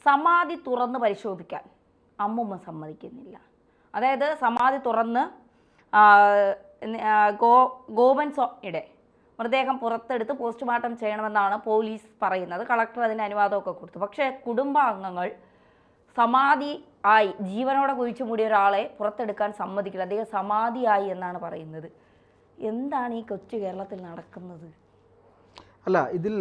സമാധി തുറന്ന് പരിശോധിക്കാൻ അമ്മുമ്മ സമ്മതിക്കുന്നില്ല. അതായത് സമാധി തുറന്ന് ഗോപൻ സ്വാമിയുടെ മൃതദേഹം പുറത്തെടുത്ത് പോസ്റ്റ്മോർട്ടം ചെയ്യണമെന്നാണ് പോലീസ് പറയുന്നത്. കളക്ടർ അതിന് അനുവാദമൊക്കെ കൊടുത്തു. പക്ഷേ കുടുംബാംഗങ്ങൾ സമാധി ആയി ജീവനോടെ കുഴിച്ചു മൂടിയ ഒരാളെ പുറത്തെടുക്കാൻ സമ്മതിക്കില്ല. അദ്ദേഹം സമാധിയായി എന്നാണ് പറയുന്നത്. എന്താണ് ഈ കൊച്ചു കേരളത്തിൽ നടക്കുന്നത്? അല്ല, ഇതിൽ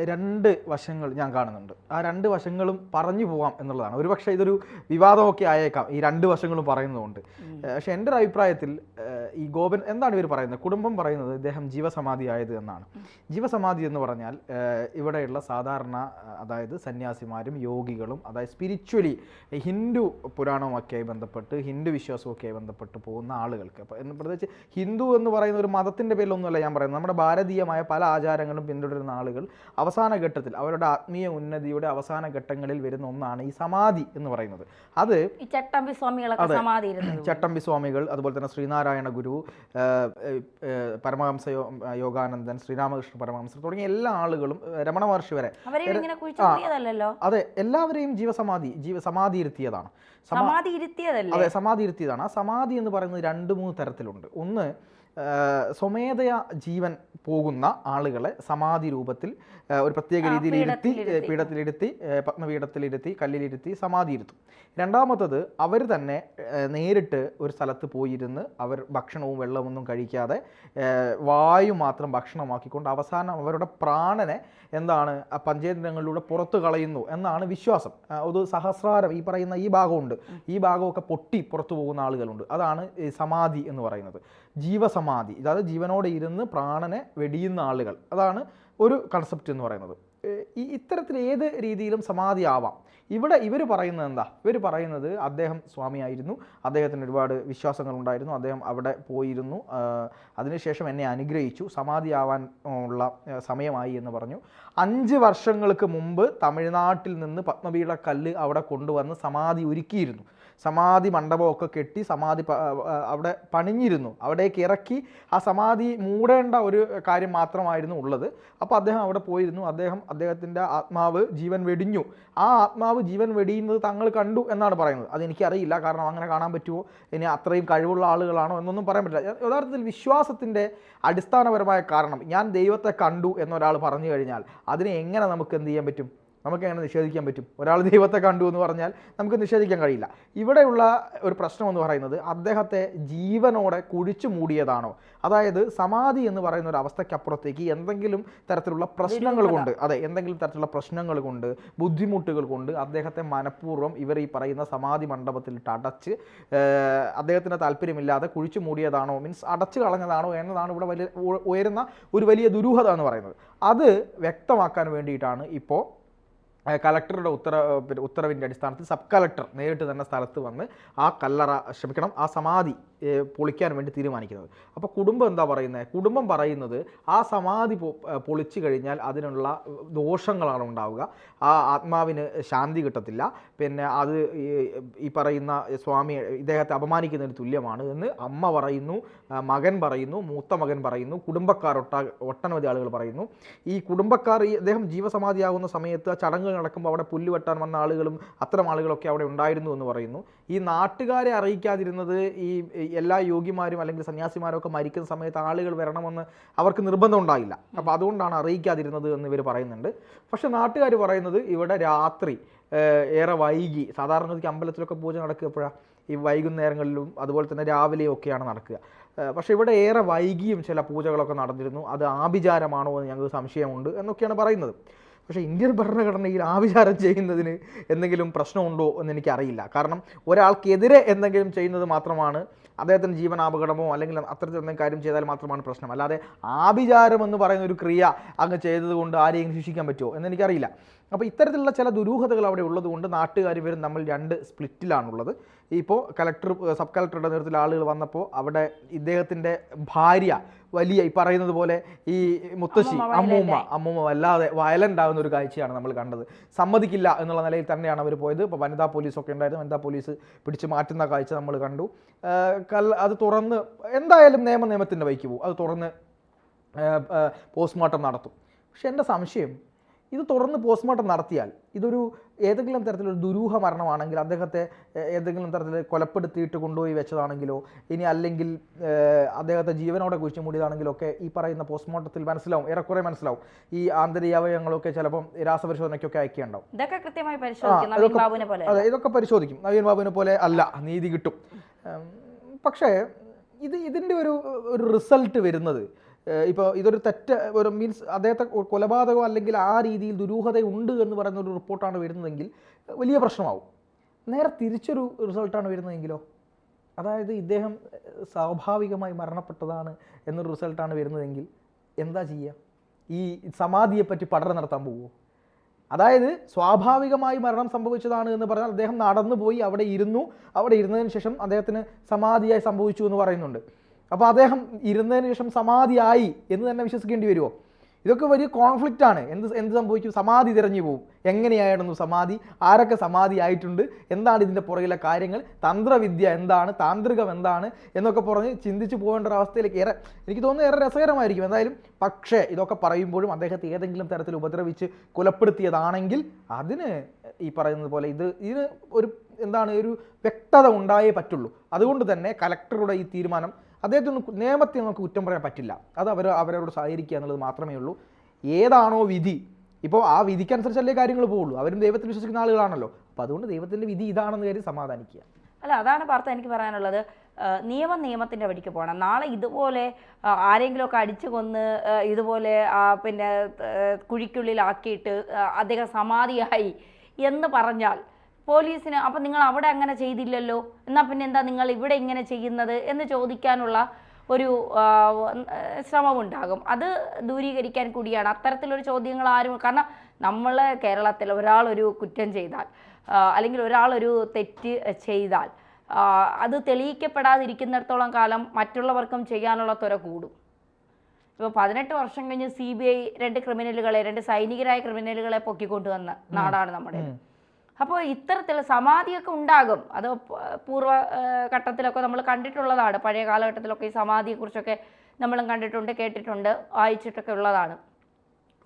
രണ്ട് വശങ്ങൾ ഞാൻ കാണുന്നുണ്ട്. ആ രണ്ട് വശങ്ങളും പറഞ്ഞു പോവാം എന്നുള്ളതാണ്. ഒരുപക്ഷെ ഇതൊരു വിവാദമൊക്കെ ആയേക്കാം ഈ രണ്ട് വശങ്ങളും പറയുന്നതുകൊണ്ട്. പക്ഷെ എൻ്റെ ഒരു അഭിപ്രായത്തിൽ ഈ ഗോപൻ എന്താണ് ഇവർ പറയുന്നത്? കുടുംബം പറയുന്നത് ഇദ്ദേഹം ജീവസമാധി ആയത് എന്നാണ്. ജീവസമാധി എന്ന് പറഞ്ഞാൽ ഇവിടെയുള്ള സാധാരണ അതായത് സന്യാസിമാരും യോഗികളും അതായത് സ്പിരിച്വലി ഹിന്ദു പുരാണവുമൊക്കെയായി ബന്ധപ്പെട്ട് ഹിന്ദു വിശ്വാസമൊക്കെയായി ബന്ധപ്പെട്ട് പോകുന്ന ആളുകൾക്ക്, അപ്പോൾ പ്രത്യേകിച്ച് ഹിന്ദു എന്ന് പറയുന്ന ഒരു മതത്തിൻ്റെ പേരിലൊന്നുമല്ല ഞാൻ പറയുന്നത്. നമ്മുടെ ഭാരതീയമായ പല ആചാരങ്ങളും പിന്തുടരുന്ന ആളുകൾ അവസാന ഘട്ടത്തിൽ അവരുടെ ആത്മീയ ഉന്നതിയുടെ അവസാന ഘട്ടങ്ങളിൽ വരുന്ന ഒന്നാണ് ഈ സമാധി എന്ന് പറയുന്നത്. അത് ചട്ടമ്പി സ്വാമികൾ, അതുപോലെ തന്നെ ശ്രീനാരായണ ഗുരു, പരമഹംസ യോഗാനന്ദൻ, ശ്രീരാമകൃഷ്ണ പരമഹംസർ തുടങ്ങിയ എല്ലാ ആളുകളും, രമണ മഹർഷി വരെ, അതെ, എല്ലാവരെയും സമാധി ഇരുത്തിയതാണ്. അതെ, സമാധി ഇരുത്തിയതാണ്. ആ സമാധി എന്ന് പറയുന്നത് 2-3 തരത്തിലുണ്ട്. ഒന്ന്, സ്വമേധയാ ജീവൻ പോകുന്ന ആളുകളെ സമാധി രൂപത്തിൽ ഒരു പ്രത്യേക രീതിയിൽ ഇരുത്തി, പീഠത്തിലിരുത്തി, പത്മപീഠത്തിലിരുത്തി, കല്ലിലിരുത്തി സമാധി ഇരുത്തും. രണ്ടാമത്തത്, അവർ തന്നെ നേരിട്ട് ഒരു സ്ഥലത്ത് പോയിരുന്ന് അവർ ഭക്ഷണവും വെള്ളമൊന്നും കഴിക്കാതെ വായു മാത്രം ഭക്ഷണമാക്കിക്കൊണ്ട് അവസാനം അവരുടെ പ്രാണനെ പഞ്ചേന്ദ്രിയങ്ങളിലൂടെ പുറത്തു കളയുന്നു എന്നാണ് വിശ്വാസം. ഒരു സഹസ്രാരം ഈ പറയുന്ന ഈ ഭാഗമുണ്ട്, ഈ ഭാഗമൊക്കെ പൊട്ടി പുറത്തു പോകുന്ന ആളുകളുണ്ട്. അതാണ് സമാധി എന്ന് പറയുന്നത്. ജീവസമാധി, അതായത് ജീവനോടെ ഇരുന്ന് പ്രാണനെ വെടിയുന്ന ആളുകൾ, അതാണ് ഒരു കൺസെപ്റ്റ് എന്ന് പറയുന്നത്. ഇത്തരത്തിൽ ഏത് രീതിയിലും സമാധി ആവാം. ഇവിടെ ഇവർ പറയുന്നത് എന്താ? ഇവർ പറയുന്നത് അദ്ദേഹം സ്വാമിയായിരുന്നു, അദ്ദേഹത്തിന് ഒരുപാട് വിശ്വാസങ്ങളുണ്ടായിരുന്നു, അദ്ദേഹം അവിടെ പോയിരുന്നു, അതിനുശേഷം എന്നെ അനുഗ്രഹിച്ചു, സമാധിയാവാൻ ഉള്ള സമയമായി എന്ന് പറഞ്ഞു. 5 വർഷങ്ങൾക്ക് മുമ്പ് തമിഴ്നാട്ടിൽ നിന്ന് പത്മപീഠ കല്ല് അവിടെ കൊണ്ടുവന്ന് സമാധി ഒരുക്കിയിരുന്നു. സമാധി മണ്ഡപമൊക്കെ കെട്ടി സമാധി അവിടെ പണിഞ്ഞിരുന്നു. അവിടേക്ക് ഇറക്കി ആ സമാധി മൂടേണ്ട ഒരു കാര്യം മാത്രമായിരുന്നു ഉള്ളത്. അപ്പോൾ അദ്ദേഹം അവിടെ പോയിരുന്നു. അദ്ദേഹത്തിൻ്റെ ആത്മാവ് ജീവൻ വെടിഞ്ഞു. ആ ആത്മാവ് ജീവൻ വെടിയുന്നത് തങ്ങൾ കണ്ടു എന്നാണ് പറയുന്നത്. അതെനിക്കറിയില്ല, കാരണം അങ്ങനെ കാണാൻ പറ്റുമോ, ഇനി അത്രയും കഴിവുള്ള ആളുകളാണോ എന്നൊന്നും പറയാൻ പറ്റില്ല. യഥാർത്ഥത്തിൽ വിശ്വാസത്തിൻ്റെ അടിസ്ഥാനപരമായ കാരണം, ഞാൻ ദൈവത്തെ കണ്ടു എന്നൊരാൾ പറഞ്ഞു കഴിഞ്ഞാൽ അതിനെ എങ്ങനെ നമുക്ക് എന്ത് ചെയ്യാൻ പറ്റും? നമുക്ക് എങ്ങനെ നിഷേധിക്കാൻ പറ്റും? ഒരാൾ ദൈവത്തെ കണ്ടു എന്ന് പറഞ്ഞാൽ നമുക്ക് നിഷേധിക്കാൻ കഴിയില്ല. ഇവിടെയുള്ള ഒരു പ്രശ്നം എന്ന് പറയുന്നത് അദ്ദേഹത്തെ ജീവനോടെ കുഴിച്ചു മൂടിയതാണോ? അതായത് സമാധി എന്ന് പറയുന്ന ഒരു അവസ്ഥയ്ക്കപ്പുറത്തേക്ക് എന്തെങ്കിലും തരത്തിലുള്ള പ്രശ്നങ്ങൾ കൊണ്ട്, അതെ, എന്തെങ്കിലും തരത്തിലുള്ള പ്രശ്നങ്ങൾ കൊണ്ട്, ബുദ്ധിമുട്ടുകൾ കൊണ്ട് അദ്ദേഹത്തെ മനഃപൂർവ്വം ഇവർ ഈ പറയുന്ന സമാധി മണ്ഡപത്തിലിട്ട് അടച്ച് അദ്ദേഹത്തിന് താല്പര്യമില്ലാതെ കുഴിച്ചു മൂടിയതാണോ, മീൻസ് അടച്ചു കളഞ്ഞതാണോ എന്നതാണ് ഇവിടെ ഉയരുന്ന ഒരു വലിയ ദുരൂഹത എന്ന് പറയുന്നത്. അത് വ്യക്തമാക്കാൻ വേണ്ടിയിട്ടാണ് ഇപ്പോൾ കളക്ടറുടെ ഉത്തരവിൻ്റെ അടിസ്ഥാനത്തിൽ സബ് കളക്ടർ നേരിട്ട് തന്നെ സ്ഥലത്ത് വന്ന് ആ സമാധി പൊളിക്കാൻ വേണ്ടി തീരുമാനിക്കുന്നത്. അപ്പോൾ കുടുംബം എന്താ പറയുന്നത്? കുടുംബം പറയുന്നത് ആ സമാധി പൊളിച്ചു കഴിഞ്ഞാൽ അതിനുള്ള ദോഷങ്ങളാണ് ഉണ്ടാവുക, ആ ആത്മാവിന് ശാന്തി കിട്ടത്തില്ല, പിന്നെ അത് ഈ പറയുന്ന സ്വാമി ഇദ്ദേഹത്തെ അപമാനിക്കുന്നതിന് തുല്യമാണ് എന്ന് അമ്മ പറയുന്നു, മകൻ പറയുന്നു, മൂത്ത മകൻ പറയുന്നു, കുടുംബക്കാർ ഒട്ടനവധി ആളുകൾ പറയുന്നു. ഈ കുടുംബക്കാർ അദ്ദേഹം ജീവസമാധിയാകുന്ന സമയത്ത് ആ ചടങ്ങുകൾ നടക്കുമ്പോൾ അവിടെ പുല്ല് വെട്ടാൻ വന്ന ആളുകളും അത്തരം ആളുകളൊക്കെ അവിടെ ഉണ്ടായിരുന്നു എന്ന് പറയുന്നു. ഈ നാട്ടുകാരെ അറിയിക്കാതിരുന്നത് ഈ എല്ലാ യോഗിമാരും അല്ലെങ്കിൽ സന്യാസിമാരും ഒക്കെ മരിക്കുന്ന സമയത്ത് ആളുകൾ വരണമെന്ന് അവർക്ക് നിർബന്ധം ഉണ്ടായില്ല. അപ്പോൾ അതുകൊണ്ടാണ് അറിയിക്കാതിരുന്നത് എന്ന് ഇവർ പറയുന്നുണ്ട്. പക്ഷെ നാട്ടുകാർ പറയുന്നത് ഇവിടെ രാത്രി ഏറെ വൈകി, സാധാരണഗതിക്ക് അമ്പലത്തിലൊക്കെ പൂജ നടക്കുക എപ്പോഴാണ്? ഈ വൈകുന്നേരങ്ങളിലും അതുപോലെ തന്നെ രാവിലെയും ഒക്കെയാണ് നടക്കുക. പക്ഷേ ഇവിടെ ഏറെ വൈകിയും ചില പൂജകളൊക്കെ നടന്നിരുന്നു. അത് ആഭിചാരമാണോ എന്ന് ഞങ്ങൾക്ക് സംശയമുണ്ട് എന്നൊക്കെയാണ് പറയുന്നത്. പക്ഷേ ഇന്ത്യൻ ഭരണഘടനയിൽ ആഭിചാരം ചെയ്യുന്നതിന് എന്തെങ്കിലും പ്രശ്നമുണ്ടോ എന്ന് എനിക്കറിയില്ല. കാരണം ഒരാൾക്കെതിരെ എന്തെങ്കിലും ചെയ്യുന്നത് മാത്രമാണ് അദ്ദേഹത്തിന് ജീവനാപകടമോ അല്ലെങ്കിൽ അത്തരത്തിൽ എന്തെങ്കിലും കാര്യം ചെയ്താൽ മാത്രമാണ് പ്രശ്നം. അല്ലാതെ ആഭിചാരം എന്ന് പറയുന്ന ഒരു ക്രിയ അങ്ങ് ചെയ്തത് കൊണ്ട് ആരെയും ശിക്ഷിക്കാൻ പറ്റുമോ എന്നെനിക്കറിയില്ല. അപ്പോൾ ഇത്തരത്തിലുള്ള ചില ദുരൂഹതകൾ അവിടെ ഉള്ളതുകൊണ്ട് നാട്ടുകാർ ഇവരും നമ്മൾ 2 സ്പ്ലിറ്റിലാണുള്ളത്. ഇപ്പോൾ സബ് കളക്ടറുടെ നേതൃത്വത്തിൽ ആളുകൾ വന്നപ്പോൾ അവിടെ ഇദ്ദേഹത്തിൻ്റെ ഭാര്യ വലിയ ഈ പറയുന്നത് പോലെ ഈ മുത്തശ്ശി അമ്മൂമ്മ വല്ലാതെ വയലൻ്റ് ആകുന്ന ഒരു കാഴ്ചയാണ് നമ്മൾ കണ്ടത്. സമ്മതിക്കില്ല എന്നുള്ള നിലയിൽ തന്നെയാണ് അവർ പോയത്. ഇപ്പോൾ വനിതാ പോലീസൊക്കെ ഉണ്ടായിരുന്നു, വനിതാ പോലീസ് പിടിച്ച് മാറ്റുന്ന കാഴ്ച നമ്മൾ കണ്ടു. അത് തുറന്ന് എന്തായാലും നിയമത്തിൻ്റെ വഴിക്ക് പോകും, അത് തുറന്ന് പോസ്റ്റ്മോർട്ടം നടത്തും. പക്ഷെ എൻ്റെ സംശയം, ഇത് തുടർന്ന് പോസ്റ്റ്മോർട്ടം നടത്തിയാൽ ഇതൊരു ഏതെങ്കിലും തരത്തിലൊരു ദുരൂഹ മരണമാണെങ്കിൽ, അദ്ദേഹത്തെ ഏതെങ്കിലും തരത്തിൽ കൊലപ്പെടുത്തിയിട്ട് കൊണ്ടുപോയി വെച്ചതാണെങ്കിലോ, ഇനി അല്ലെങ്കിൽ അദ്ദേഹത്തെ ജീവനോടെ കുഴിച്ചു മൂടിയതാണെങ്കിലോ ഒക്കെ ഈ പറയുന്ന പോസ്റ്റ്മോർട്ടത്തിൽ മനസ്സിലാവും, ഏറെക്കുറെ മനസ്സിലാവും. ഈ ആന്തരികാവയവങ്ങളൊക്കെ ചിലപ്പം രാസപരിശോധനയ്ക്കൊക്കെ അയക്കേണ്ടാവും. അതെ, ഇതൊക്കെ പരിശോധിക്കും. നവീൻ ബാബുവിനെ പോലെ അല്ല, നീതി കിട്ടും. പക്ഷേ ഇതിൻ്റെ ഒരു റിസൾട്ട് വരുന്നത്, ഇപ്പോൾ ഇതൊരു ഒരു മീൻസ് അദ്ദേഹത്തെ കൊലപാതകം അല്ലെങ്കിൽ ആ രീതിയിൽ ദുരൂഹതയുണ്ട് എന്ന് പറയുന്ന ഒരു റിപ്പോർട്ടാണ് വരുന്നതെങ്കിൽ വലിയ പ്രശ്നമാവും. നേരെ തിരിച്ചൊരു റിസൾട്ടാണ് വരുന്നതെങ്കിലോ, അതായത് ഇദ്ദേഹം സ്വാഭാവികമായി മരണപ്പെട്ടതാണ് എന്നൊരു റിസൾട്ടാണ് വരുന്നതെങ്കിൽ എന്താ ചെയ്യുക? ഈ സമാധിയെപ്പറ്റി പഠനം നടത്താൻ പോവുമോ? അതായത് സ്വാഭാവികമായി മരണം സംഭവിച്ചതാണ് എന്ന് പറഞ്ഞാൽ അദ്ദേഹം നടന്നു പോയി അവിടെ ഇരുന്നതിന് ശേഷം അദ്ദേഹത്തിന് സമാധിയായി സംഭവിച്ചു എന്ന് പറയുന്നുണ്ട്. അപ്പോൾ അദ്ദേഹം ഇരുന്നതിന് ശേഷം സമാധിയായി എന്ന് തന്നെ വിശ്വസിക്കേണ്ടി വരുമോ? ഇതൊക്കെ വലിയ കോൺഫ്ലിക്റ്റ് ആണ്. എന്ത് സംഭവിക്കും? സമാധി തിരഞ്ഞു പോകും. എങ്ങനെയായിരുന്നു സമാധി, ആരൊക്കെ സമാധി ആയിട്ടുണ്ട്, എന്താണ് ഇതിൻ്റെ പുറകിലെ കാര്യങ്ങൾ, തന്ത്രവിദ്യ എന്താണ്, താന്ത്രികം എന്താണ് എന്നൊക്കെ പറഞ്ഞ് ചിന്തിച്ച് പോകേണ്ട ഒരു അവസ്ഥയിലേക്ക് എനിക്ക് തോന്നുന്നു ഏറെ രസകരമായിരിക്കും എന്തായാലും. പക്ഷേ ഇതൊക്കെ പറയുമ്പോഴും അദ്ദേഹത്തെ ഏതെങ്കിലും തരത്തിൽ ഉപദ്രവിച്ച് കൊലപ്പെടുത്തിയതാണെങ്കിൽ അതിന് ഈ പറയുന്നത് പോലെ ഇതിന് ഒരു വ്യക്തത ഉണ്ടായേ പറ്റുള്ളൂ. അതുകൊണ്ട് തന്നെ കലക്ടറുടെ ഈ തീരുമാനം അദ്ദേഹത്തിന് നിയമത്തെ നമുക്ക് കുറ്റം പറയാൻ പറ്റില്ല. അത് അവരോട് സഹകരിക്കുക എന്നുള്ളത് മാത്രമേ ഉള്ളൂ. ഏതാണോ വിധി, ഇപ്പോൾ ആ വിധിക്കനുസരിച്ചല്ലേ കാര്യങ്ങൾ പോവുള്ളൂ. അവരും ദൈവത്തിൽ വിശ്വസിക്കുന്ന ആളുകളാണല്ലോ. അപ്പോൾ അതുകൊണ്ട് ദൈവത്തിൻ്റെ വിധി ഇതാണെന്ന് കരുതി സമാധാനിക്കുക. അല്ല, അതാണ് പാർത്ത എനിക്ക് പറയാനുള്ളത്. നിയമത്തിൻ്റെ വഴിക്ക് പോകണം. നാളെ ഇതുപോലെ ആരെങ്കിലുമൊക്കെ അടിച്ചു കൊന്ന് ഇതുപോലെ പിന്നെ കുഴിക്കുള്ളിലാക്കിയിട്ട് അദ്ദേഹം സമാധിയായി എന്ന് പറഞ്ഞാൽ പോലീസിന് അപ്പം നിങ്ങൾ അവിടെ അങ്ങനെ ചെയ്തില്ലല്ലോ, എന്നാൽ പിന്നെ എന്താ നിങ്ങൾ ഇവിടെ ഇങ്ങനെ ചെയ്യുന്നത് എന്ന് ചോദിക്കാനുള്ള ഒരു ശ്രമമുണ്ടാകും. അത് ദൂരീകരിക്കാൻ കൂടിയാണ് അത്തരത്തിലൊരു ചോദ്യങ്ങൾ ആരും. കാരണം നമ്മൾ കേരളത്തിൽ ഒരാളൊരു കുറ്റം ചെയ്താൽ അല്ലെങ്കിൽ ഒരാളൊരു തെറ്റ് ചെയ്താൽ അത് തെളിയിക്കപ്പെടാതിരിക്കുന്നിടത്തോളം കാലം മറ്റുള്ളവർക്കും ചെയ്യാനുള്ള ത്വര കൂടും. ഇപ്പോൾ 18 വർഷം കഴിഞ്ഞ് CBI 2 സൈനികരായ ക്രിമിനലുകളെ പൊക്കിക്കൊണ്ടുവന്ന നാടാണ് നമ്മുടെ. അപ്പോൾ ഇത്തരത്തിൽ സമാധിയൊക്കെ ഉണ്ടാകും. അത് പൂർവ്വഘട്ടത്തിലൊക്കെ നമ്മൾ കണ്ടിട്ടുള്ളതാണ്. പഴയ കാലഘട്ടത്തിലൊക്കെ ഈ സമാധിയെക്കുറിച്ചൊക്കെ നമ്മളും കണ്ടിട്ടുണ്ട്, കേട്ടിട്ടുണ്ട്, വായിച്ചിട്ടൊക്കെ ഉള്ളതാണ്.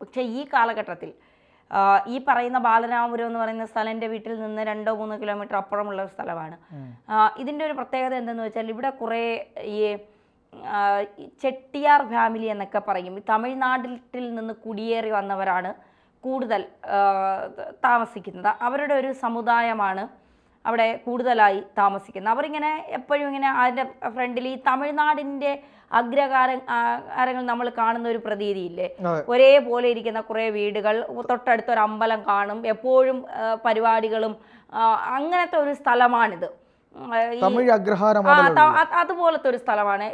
പക്ഷേ ഈ കാലഘട്ടത്തിൽ ഈ പറയുന്ന ബാലരാമപുരം എന്ന് പറയുന്ന സ്ഥലം എൻ്റെ വീട്ടിൽ നിന്ന് 2-3 കിലോമീറ്റർ അപ്പുറമുള്ള ഒരു സ്ഥലമാണ്. ഇതിൻ്റെ ഒരു പ്രത്യേകത എന്തെന്ന് വെച്ചാൽ ഇവിടെ കുറേ ഈ ചെട്ടിയാർ ഫാമിലി എന്നൊക്കെ പറയും. തമിഴ്നാട്ടിൽ നിന്ന് കുടിയേറി വന്നവരാണ് കൂടുതൽ താമസിക്കുന്നത്. അവരുടെ ഒരു സമുദായമാണ് അവിടെ കൂടുതലായി താമസിക്കുന്നത്. അവരിങ്ങനെ എപ്പോഴും ഇങ്ങനെ അതിൻ്റെ ഫ്രണ്ടിൽ ഈ തമിഴ്നാടിൻ്റെ അഗ്രഹാരങ്ങൾ നമ്മൾ കാണുന്ന ഒരു പ്രതീതിയില്ലേ, ഒരേപോലെ ഇരിക്കുന്ന കുറേ വീടുകൾ, തൊട്ടടുത്തൊരു അമ്പലം കാണും, എപ്പോഴും പരിപാടികളും, അങ്ങനത്തെ ഒരു സ്ഥലമാണിത്. അതുപോലത്തെ ഒരു സ്ഥലമാണ്.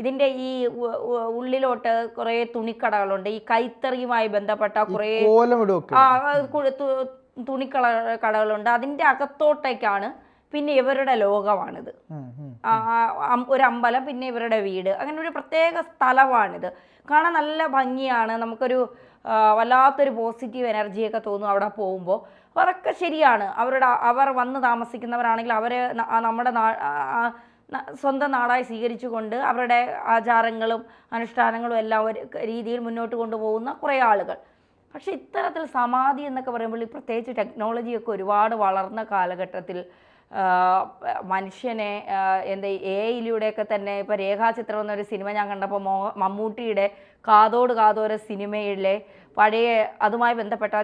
ഇതിന്റെ ഈ ഉള്ളിലോട്ട് കുറേ തുണിക്കടകളുണ്ട്. ഈ കൈത്തറിയുമായി ബന്ധപ്പെട്ട കുറേ കടകളുണ്ട്. അതിന്റെ അകത്തോട്ടേക്കാണ് പിന്നെ ഇവരുടെ ലോകമാണിത്. ഒരു അമ്പലം, പിന്നെ ഇവരുടെ വീട്, അങ്ങനെ ഒരു പ്രത്യേക സ്ഥലമാണിത്. കാണാൻ നല്ല ഭംഗിയാണ്. നമുക്കൊരു വല്ലാത്തൊരു പോസിറ്റീവ് എനർജിയൊക്കെ തോന്നും അവിടെ പോകുമ്പോൾ. അപ്പോൾ അതൊക്കെ ശരിയാണ്. അവർ വന്ന് താമസിക്കുന്നവരാണെങ്കിൽ അവരെ നമ്മുടെ സ്വന്തം നാടായി സ്വീകരിച്ചുകൊണ്ട് അവരുടെ ആചാരങ്ങളും അനുഷ്ഠാനങ്ങളും എല്ലാം ഒരു രീതിയിൽ മുന്നോട്ട് കൊണ്ടുപോകുന്ന കുറേ ആളുകൾ. പക്ഷെ ഇത്തരത്തിൽ സമാധി എന്നൊക്കെ പറയുമ്പോൾ പ്രത്യേകിച്ച് ടെക്നോളജിയൊക്കെ ഒരുപാട് വളർന്ന കാലഘട്ടത്തിൽ മനുഷ്യനെ AI-യിലൂടെയൊക്കെ തന്നെ ഇപ്പോൾ രേഖാചിത്രം എന്നൊരു സിനിമ ഞാൻ കണ്ടപ്പോൾ മമ്മൂട്ടിയുടെ കാതോര സിനിമയിലെ പഴയ അതുമായി ബന്ധപ്പെട്ട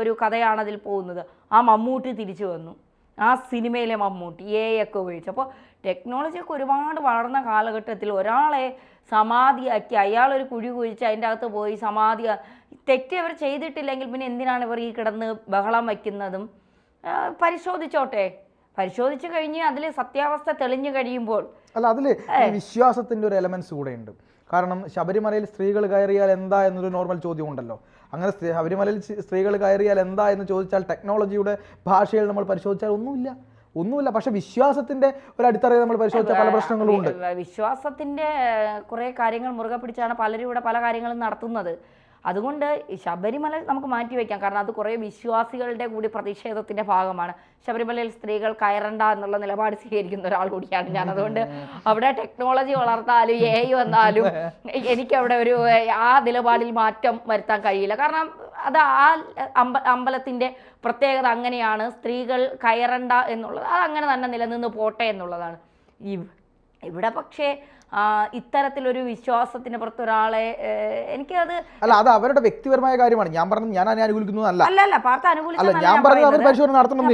ഒരു കഥയാണ് അതിൽ പോകുന്നത്. ആ മമ്മൂട്ടി തിരിച്ചു വന്നു, ആ സിനിമയിലെ മമ്മൂട്ടി AI ഒക്കെ ഉപയോഗിച്ചു. അപ്പോൾ ടെക്നോളജിയൊക്കെ ഒരുപാട് വളർന്ന കാലഘട്ടത്തിൽ ഒരാളെ സമാധിയാക്കി അയാളൊരു കുഴി കുഴിച്ച് അതിൻ്റെ അകത്ത് പോയി തെറ്റ് അവർ ചെയ്തിട്ടില്ലെങ്കിൽ പിന്നെ എന്തിനാണ് ഇവർ ഈ കിടന്ന് ബഹളം വയ്ക്കുന്നതും? പരിശോധിച്ചു കഴിഞ്ഞ് അതിൽ സത്യാവസ്ഥ തെളിഞ്ഞു കഴിയുമ്പോൾ അതിൽ വിശ്വാസത്തിന്റെ ഒരു എലമെന്റ്സ് കൂടെ ഉണ്ട്. കാരണം ശബരിമലയിൽ സ്ത്രീകൾ കയറിയാൽ എന്താ എന്നൊരു നോർമൽ ചോദ്യം ഉണ്ടല്ലോ. അങ്ങനെ ശബരിമലയിൽ സ്ത്രീകൾ കയറിയാൽ എന്താ എന്ന് ചോദിച്ചാൽ ടെക്നോളജിയുടെ ഭാഷയിൽ നമ്മൾ പരിശോധിച്ചാൽ ഒന്നുമില്ല. പക്ഷെ വിശ്വാസത്തിന്റെ ഒരു അടിത്തറയിൽ നമ്മൾ പരിശോധിച്ച പല പ്രശ്നങ്ങളും ഉണ്ട്. വിശ്വാസത്തിന്റെ കുറെ കാര്യങ്ങൾ മുറുകെ പിടിച്ചാണ് പലരും ഇവിടെ പല കാര്യങ്ങളും നടത്തുന്നത്. അതുകൊണ്ട് ശബരിമല നമുക്ക് മാറ്റിവെക്കാം. കാരണം അത് കുറേ വിശ്വാസികളുടെ കൂടി പ്രതിഷേധത്തിന്റെ ഭാഗമാണ്. ശബരിമലയിൽ സ്ത്രീകൾ കയറണ്ട എന്നുള്ള നിലപാട് സ്വീകരിക്കുന്ന ഒരാൾ കൂടിയാണ് ഞാൻ. അതുകൊണ്ട് അവിടെ ടെക്നോളജി വളർത്താലും AI വന്നാലും എനിക്കവിടെ ആ നിലപാടിൽ മാറ്റം വരുത്താൻ കഴിയില്ല. കാരണം അത് ആ അമ്പലത്തിൻ്റെ പ്രത്യേകത അങ്ങനെയാണ്, സ്ത്രീകൾ കയറണ്ട എന്നുള്ളത് അത് അങ്ങനെ തന്നെ നിലനിന്ന് പോട്ടെ എന്നുള്ളതാണ്. ഇവിടെ പക്ഷേ ഇത്തരത്തിലൊരു വിശ്വാസത്തിന് പുറത്തൊരാളെ എനിക്കത് അല്ല, അത് അവരുടെ വ്യക്തിപരമായ കാര്യമാണ്. ഞാൻ പറഞ്ഞത് ഞാൻ അതിനെ അനുകൂലിക്കുന്നതല്ല. അല്ല പാർത്ത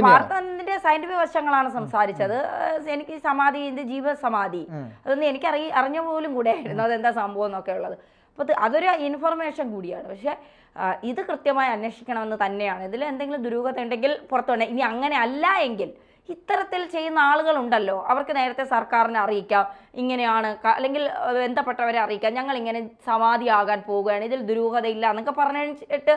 പാർത്തന്റെ സയന്റിഫിക് വശങ്ങളാണ് സംസാരിച്ചത്. എനിക്ക് സമാധി ജീവസമാധി അതൊന്നും എനിക്ക് അറിഞ്ഞ പോലും കൂടെ ആയിരുന്നു അതെന്താ സംഭവം എന്നൊക്കെ ഉള്ളത്. അപ്പോൾ അതൊരു ഇൻഫർമേഷൻ കൂടിയാണ്. പക്ഷേ ഇത് കൃത്യമായി അന്വേഷിക്കണമെന്ന് തന്നെയാണ്. ഇതിൽ എന്തെങ്കിലും ദുരൂഹത ഉണ്ടെങ്കിൽ പുറത്തു വേണം. ഇനി അങ്ങനെ അല്ല എങ്കിൽ ഇത്തരത്തിൽ ചെയ്യുന്ന ആളുകളുണ്ടല്ലോ, അവർക്ക് നേരത്തെ സർക്കാരിനെ അറിയിക്കാം, ഇങ്ങനെയാണ്, അല്ലെങ്കിൽ ബന്ധപ്പെട്ടവരെ അറിയിക്കാം, ഞങ്ങൾ ഇങ്ങനെ സമാധിയാകാൻ പോവുകയാണ്, ഇതിൽ ദുരൂഹതയില്ല എന്നൊക്കെ പറഞ്ഞിട്ട്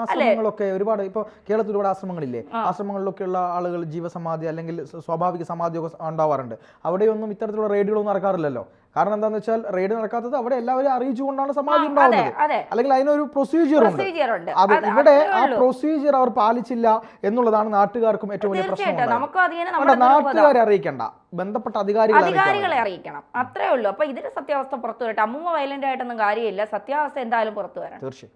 ആശ്രമങ്ങളൊക്കെ ഒരുപാട് ഇപ്പോൾ കേരളത്തിൽ ഒരുപാട് ആശ്രമങ്ങളില്ലേ, ആശ്രമങ്ങളിലൊക്കെയുള്ള ആളുകൾ ജീവസമാധി അല്ലെങ്കിൽ സ്വാഭാവിക സമാധിയൊക്കെ ഉണ്ടാവാറുണ്ട്. അവിടെയൊന്നും ഇത്തരത്തിലുള്ള റെയ്ഡുകളൊന്നും നടക്കാറില്ലല്ലോ. കാരണം എന്താണെന്ന് വെച്ചാൽ റെയ്ഡ് നടക്കാത്തത് അവിടെ എല്ലാവരും അറിയിച്ചുകൊണ്ടാണ് സമാധി ഉണ്ടാവുന്നത്. അല്ലെങ്കിൽ അതിനൊരു പ്രൊസീജിയർ ഉണ്ട്. അത് ഇവിടെ ആ പ്രൊസീജിയർ അവർ പാലിച്ചില്ല എന്നുള്ളതാണ് നാട്ടുകാർക്കും ഏറ്റവും വലിയ പ്രശ്നം. നാട്ടുകാരെ അറിയിക്കണ്ട, ബന്ധപ്പെട്ട അധികാരികളെ അറിയിക്കണം, അത്രേ ഉള്ളൂ. അപ്പൊ ഇതിന്റെ സത്യാവസ്ഥ പുറത്തു വരട്ടെ. അമ്മൂമ്മ വയലന്റ് ആയിട്ടൊന്നും കാര്യമില്ല, സത്യാവസ്ഥ എന്തായാലും പുറത്തു വരണം. തീർച്ചയായും.